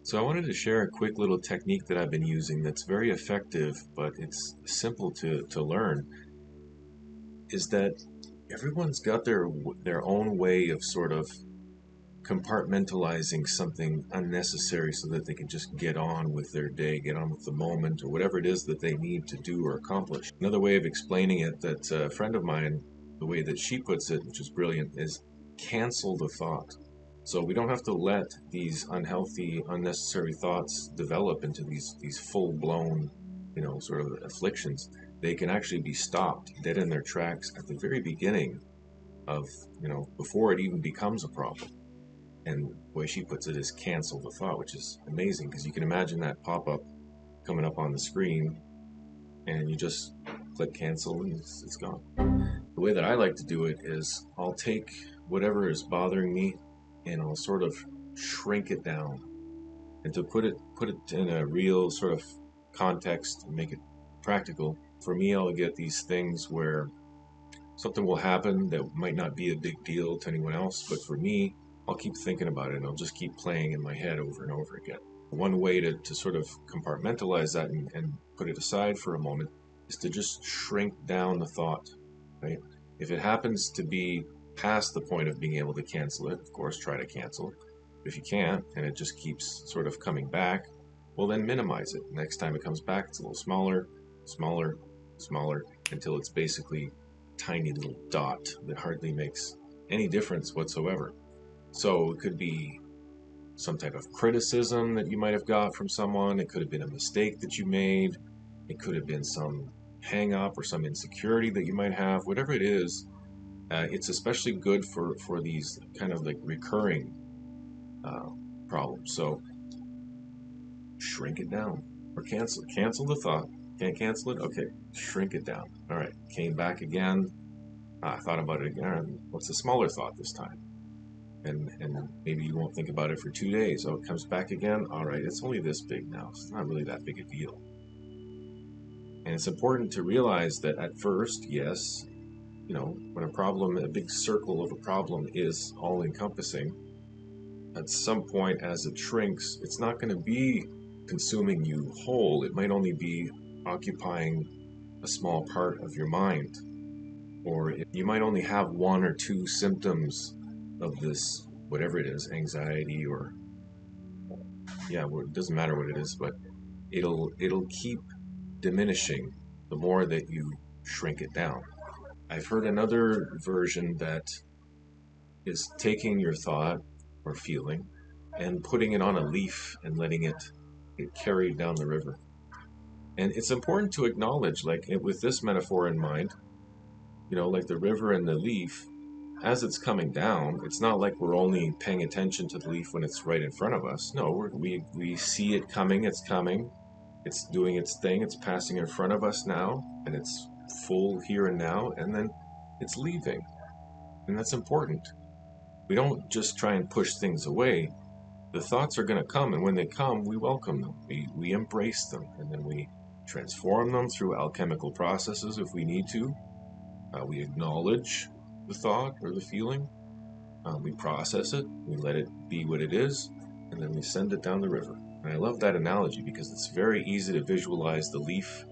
So I wanted to share a quick little technique that I've been using that's very effective, but it's simple to learn, is that everyone's got their own way of sort of compartmentalizing something unnecessary so that they can just get on with their day, get on with the moment, or whatever it is that they need to do or accomplish. Another way of explaining it that a friend of mine, the way that she puts it, which is brilliant, is cancel the thought. So we don't have to let these unhealthy, unnecessary thoughts develop into these full-blown, sort of afflictions. They can actually be stopped dead in their tracks at the very beginning of, before it even becomes a problem. And the way she puts it is cancel the thought, which is amazing because you can imagine that pop-up coming up on the screen and you just click cancel and it's gone. The way that I like to do it is I'll take whatever is bothering me and I'll sort of shrink it down. And to put it in a real sort of context and make it practical, for me I'll get these things where something will happen that might not be a big deal to anyone else, but for me, I'll keep thinking about it and I'll just keep playing in my head over and over again. One way to sort of compartmentalize that and put it aside for a moment is to just shrink down the thought, right? If it happens to be past the point of being able to cancel it, of course, try to cancel. But if you can't and it just keeps sort of coming back, well, then minimize it. Next time it comes back, it's a little smaller, smaller, smaller, until it's basically tiny little dot that hardly makes any difference whatsoever. So it could be some type of criticism that you might have got from someone. It could have been a mistake that you made. It could have been some hang up or some insecurity that you might have. Whatever it is, it's especially good for these kind of like recurring problems. So shrink it down or cancel the thought. Can't cancel it? Okay, shrink it down. All right, came back again. I thought about it again. What's a smaller thought this time? And maybe you won't think about it for 2 days. Oh, it comes back again. All right, it's only this big now. It's not really that big a deal. And it's important to realize that at first, yes, when a big circle of a problem is all encompassing, at some point as it shrinks, it's not going to be consuming you whole. It might only be occupying a small part of your mind. Or you might only have one or two symptoms of this, whatever it is, anxiety or, yeah, well, it doesn't matter what it is, but it'll keep diminishing the more that you shrink it down. I've heard another version that is taking your thought or feeling and putting it on a leaf and letting it get carried down the river. And it's important to acknowledge, like with this metaphor in mind, like the river and the leaf, as it's coming down, it's not like we're only paying attention to the leaf when it's right in front of us. No, we see it coming, it's doing its thing, it's passing in front of us now, and it's full here and now, and then it's leaving. And that's important. We don't just try and push things away. The thoughts are going to come, and when they come, we welcome them. We embrace them, and then we transform them through alchemical processes if we need to. We acknowledge the thought or the feeling. We process it, we let it be what it is, and then we send it down the river. And I love that analogy because it's very easy to visualize the leaf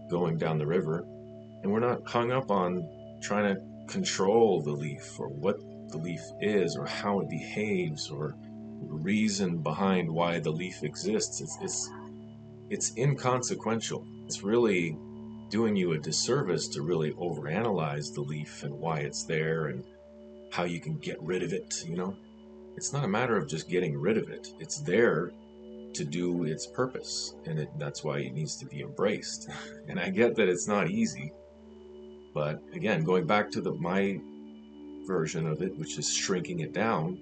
going down the river, and we're not hung up on trying to control the leaf or what the leaf is or how it behaves or the reason behind why the leaf exists. It's inconsequential. It's really doing you a disservice to really overanalyze the leaf and why it's there and how you can get rid of it. It's not a matter of just getting rid of it. It's there to do its purpose, and that's why it needs to be embraced. And I get that it's not easy, but again, going back to my version of it, which is shrinking it down,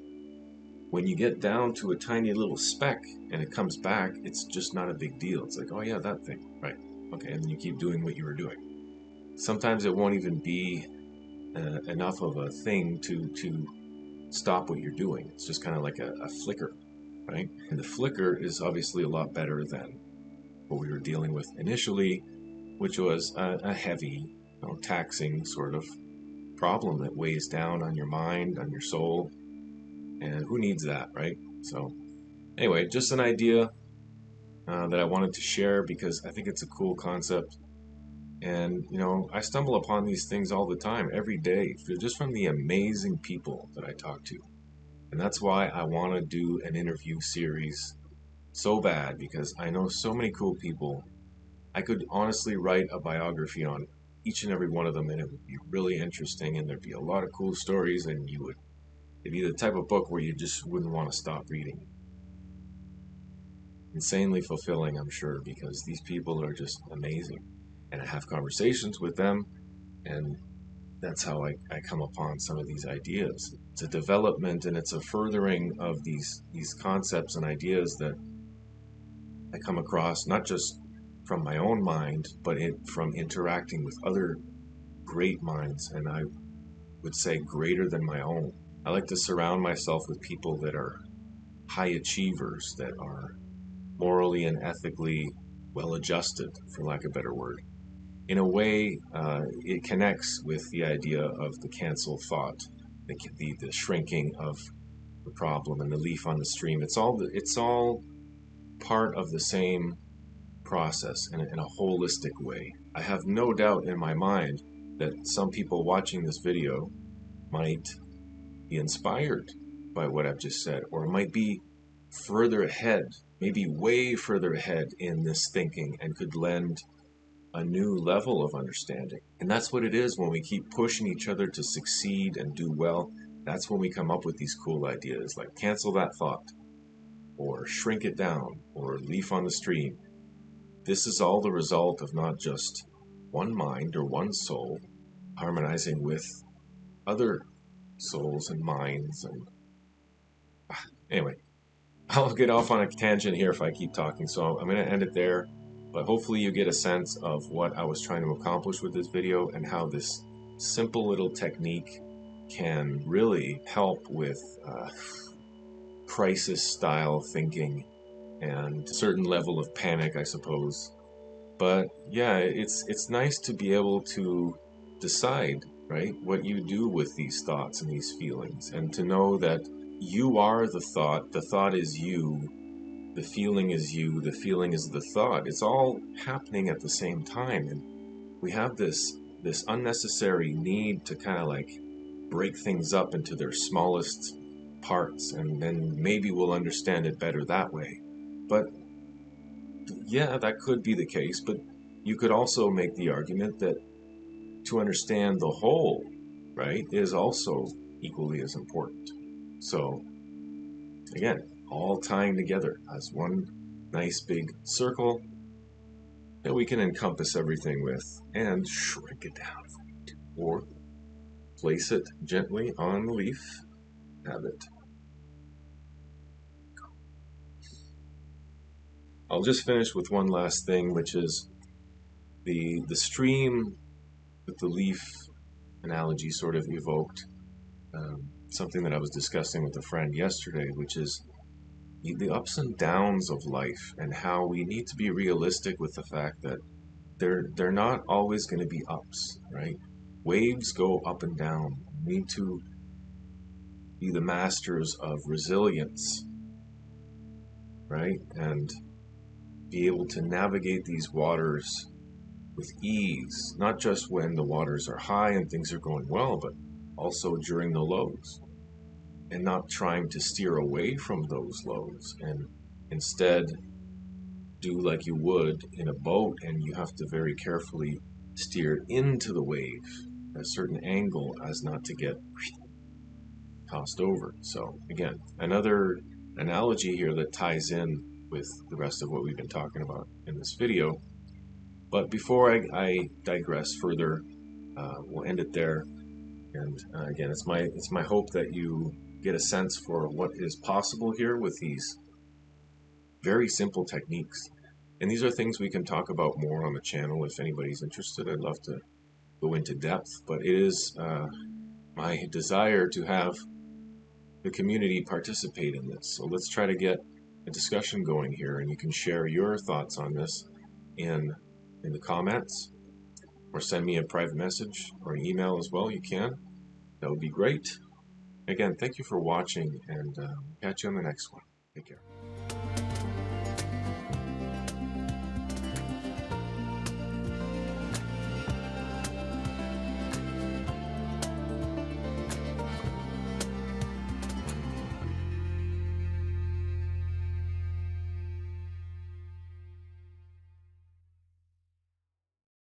when you get down to a tiny little speck and it comes back, it's just not a big deal. It's like, oh yeah, that thing, right? Okay, and then you keep doing what you were doing. Sometimes it won't even be enough of a thing to stop what you're doing. It's just kind of like a flicker, right? And the flicker is obviously a lot better than what we were dealing with initially, which was a heavy, taxing sort of problem that weighs down on your mind, on your soul, and who needs that, right? So Anyway, just an idea that I wanted to share because I think it's a cool concept. And, I stumble upon these things all the time, every day, just from the amazing people that I talk to. And that's why I want to do an interview series so bad, because I know so many cool people. I could honestly write a biography on each and every one of them, and it would be really interesting, and there'd be a lot of cool stories, and it'd be the type of book where you just wouldn't want to stop reading. Insanely fulfilling, I'm sure, because these people are just amazing. And I have conversations with them, and that's how I come upon some of these ideas. It's a development and it's a furthering of these concepts and ideas that I come across, not just from my own mind, but from interacting with other great minds, and I would say greater than my own. I like to surround myself with people that are high achievers, that are morally and ethically well adjusted, for lack of a better word. In a way, it connects with the idea of the cancel thought, the shrinking of the problem and the leaf on the stream. It's all part of the same process in a holistic way. I have no doubt in my mind that some people watching this video might be inspired by what I've just said, or might be further ahead, maybe way further ahead in this thinking, and could lend a new level of understanding. And that's what it is when we keep pushing each other to succeed and do well. That's when we come up with these cool ideas like cancel that thought, or shrink it down, or leaf on the stream. This is all the result of not just one mind or one soul harmonizing with other souls and minds. And anyway, I'll get off on a tangent here if I keep talking, so I'm going to end it there. But hopefully you get a sense of what I was trying to accomplish with this video, and how this simple little technique can really help with crisis-style thinking and a certain level of panic, I suppose. But yeah, it's nice to be able to decide, right, what you do with these thoughts and these feelings, and to know that you are the thought is you, the feeling is you, the feeling is the thought. It's all happening at the same time, and we have this unnecessary need to kind of like break things up into their smallest parts, and then maybe we'll understand it better that way. But yeah, that could be the case, but you could also make the argument that to understand the whole, right, is also equally as important. So, again, all tying together as one nice big circle that we can encompass everything with and shrink it down if we need to, or place it gently on the leaf, have it. I'll just finish with one last thing, which is the stream with the leaf analogy sort of evoked something that I was discussing with a friend yesterday, which is the ups and downs of life, and how we need to be realistic with the fact that they're not always going to be ups, right? Waves go up and down. We need to be the masters of resilience, right? And be able to navigate these waters with ease, not just when the waters are high and things are going well, but also during the lows, and not trying to steer away from those lows, and instead do like you would in a boat, and you have to very carefully steer into the wave at a certain angle as not to get tossed over. So again, another analogy here that ties in with the rest of what we've been talking about in this video. But before I digress further, we'll end it there. And again, it's my hope that you get a sense for what is possible here with these very simple techniques. And these are things we can talk about more on the channel if anybody's interested. I'd love to go into depth, but it is my desire to have the community participate in this. So let's try to get a discussion going here, and you can share your thoughts on this in the comments, or send me a private message or an email as well. You can. That would be great. Again, thank you for watching, and catch you on the next one. Take care.